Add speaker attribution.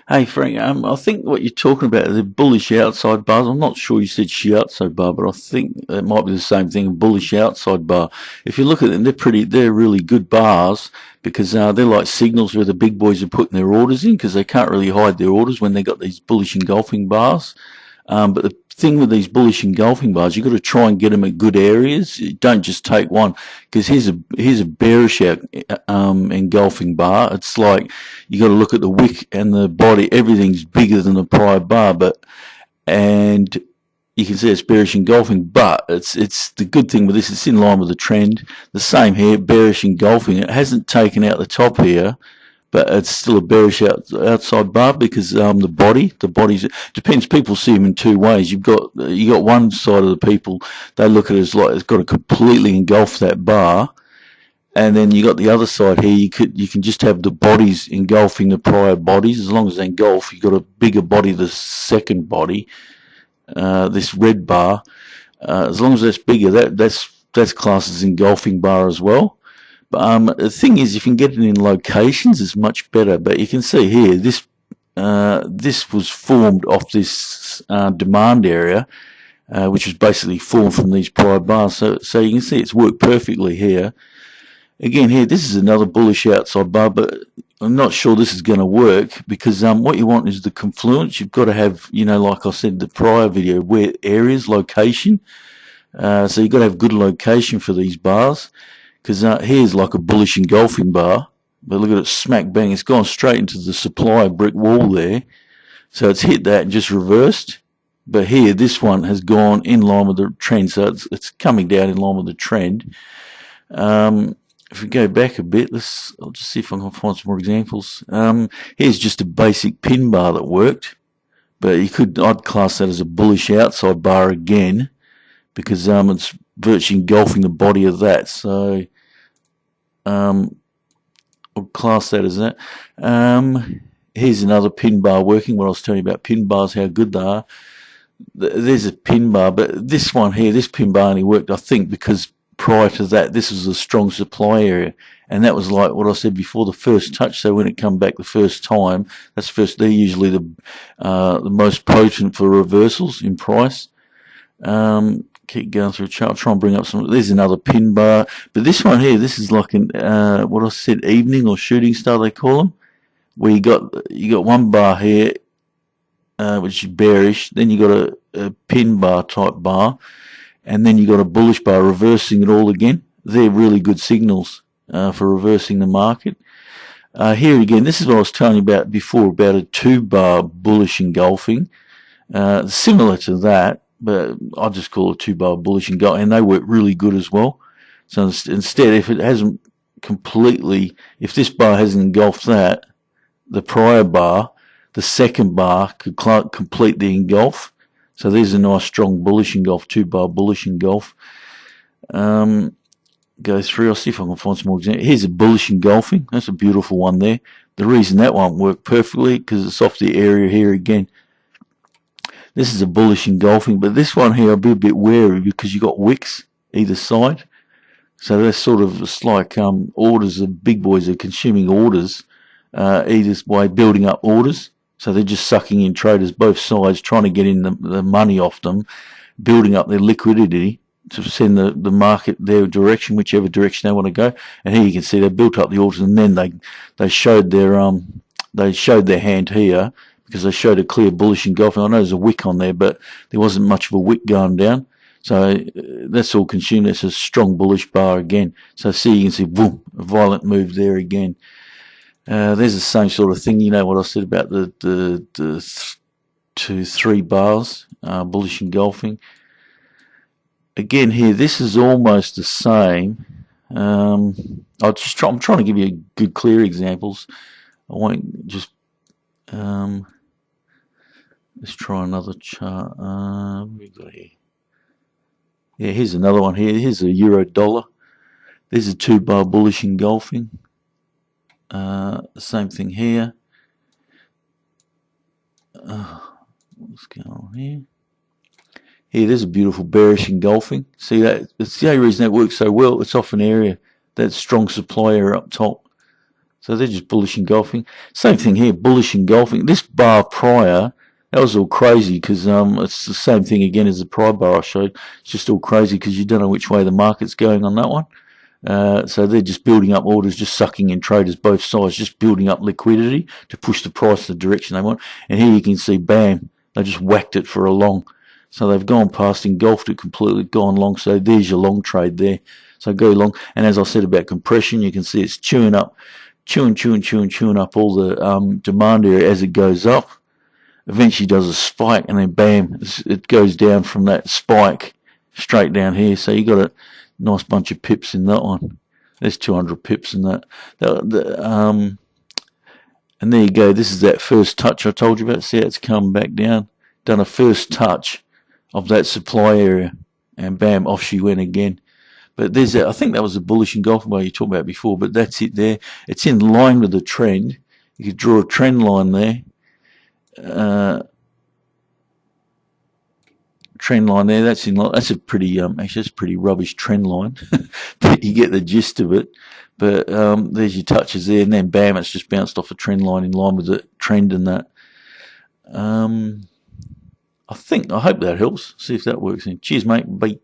Speaker 1: Hey Frank, I think what you're talking about is the bullish outside bars. I'm not sure you said shiatsu bar, but I think it might be the same thing, a bullish outside bar. If you look at them, they're really good bars because they're like signals where the big boys are putting their orders in because they can't really hide their orders when they got these bullish engulfing bars. But the thing with these bullish engulfing bars, you've got to try and get them at good areas. You don't just take one, because here's a bearish engulfing bar. It's like you got to look at the wick and the body. Everything's bigger than the prior bar, and you can see it's bearish engulfing. But it's the good thing with this. It's in line with the trend. The same here, bearish engulfing. It hasn't taken out the top here, but it's still a bearish outside bar because the body's depends. People see them in two ways. You got one side of the people, they look at it as like it's got to completely engulf that bar, and then you got the other side here. You can just have the bodies engulfing the prior bodies. As long as they engulf, you got a bigger body, the second body, this red bar. As long as that's bigger, that's classed as engulfing bar as well. The thing is, if you can get it in locations, it's much better. But you can see here, this was formed off this demand area, which was basically formed from these prior bars. So you can see it's worked perfectly here. Again, here, this is another bullish outside bar, but I'm not sure this is going to work because what you want is the confluence. You've got to have, like I said in the prior video, where areas, location. So you've got to have good location for these bars. Because here's like a bullish engulfing bar, but look at it, smack bang, it's gone straight into the supply brick wall there. So it's hit that and just reversed. But here, this one has gone in line with the trend, so it's coming down in line with the trend. If we go back a bit, I'll just see if I can find some more examples. Here's just a basic pin bar that worked, but I'd class that as a bullish outside bar again, because it's virtually engulfing the body of that. So I'll class that as that. Here's another pin bar working. What I was telling you about pin bars, how good they are. There's a pin bar, but this one here, this pin bar only worked, I think, because prior to that, this was a strong supply area, and that was like what I said before, the first touch. So when it come back the first time, they're usually the most potent for reversals in price. Keep going through a chart, try and bring up some. There's another pin bar, but this one here, this is like what I said, evening or shooting star they call them, where you got one bar here, which is bearish, then you got a pin bar type bar, and then you got a bullish bar reversing it all again. They're really good signals for reversing the market. Here again, this is what I was telling you about before, about a 2-bar bullish engulfing, similar to that. But I'll just call it 2-bar bullish engulfing, and they work really good as well. So instead, if this bar hasn't engulfed that, the prior bar, the second bar could complete the engulf. So there's a nice strong bullish engulf, 2-bar bullish engulf. Go through, I'll see if I can find some more examples. Here's a bullish engulfing. That's a beautiful one there. The reason that won't work perfectly, because it's off the area here again. This is a bullish engulfing, but this one here I'll be a bit wary because you got wicks either side. So that's sort of, it's like orders, the big boys are consuming orders either way, building up orders. So they're just sucking in traders both sides, trying to get in the money off them, building up their liquidity to send the market their direction, whichever direction they want to go. And here you can see they built up the orders, and then they showed their hand here, because they showed a clear bullish engulfing. I know there's a wick on there, but there wasn't much of a wick going down. So that's all consumed. It's a strong bullish bar again. So see, you can see, boom, a violent move there again. There's the same sort of thing. You know what I said about the 2-3 bars, bullish engulfing. Again here, this is almost the same. I'm trying to give you good, clear examples. I won't just... let's try another chart. What have we got here? Yeah, here's another one here. Here's a euro dollar. There's a 2-bar bullish engulfing. Same thing here. What's going on here? Here, there's a beautiful bearish engulfing. See that? It's the only reason that works so well. It's off an area, that strong supply area up top. So they're just bullish engulfing. Same thing here, bullish engulfing. This bar prior, that was all crazy because it's the same thing again as the prior bar I showed. It's just all crazy because you don't know which way the market's going on that one. So they're just building up orders, just sucking in traders both sides, just building up liquidity to push the price the direction they want. And here you can see, bam, they just whacked it for a long. So they've gone past, engulfed it completely, gone long. So there's your long trade there. So go long. And as I said about compression, you can see it's chewing up, chewing up all the demand area as it goes up. Eventually does a spike, and then bam, it goes down from that spike straight down here. So you got a nice bunch of pips in that one. There's 200 pips in that. And there you go. This is that first touch I told you about. See how it's come back down. Done a first touch of that supply area, and bam, off she went again. But there's I think that was the bullish engulfing bar you talked about before, but that's it there. It's in line with the trend. You could draw a trend line there. Trend line there, that's a pretty actually that's a pretty rubbish trend line. But you get the gist of it. But there's your touches there, and then bam, it's just bounced off a trend line in line with the trend and that. I hope that helps. See if that works. Cheers, mate. Bye.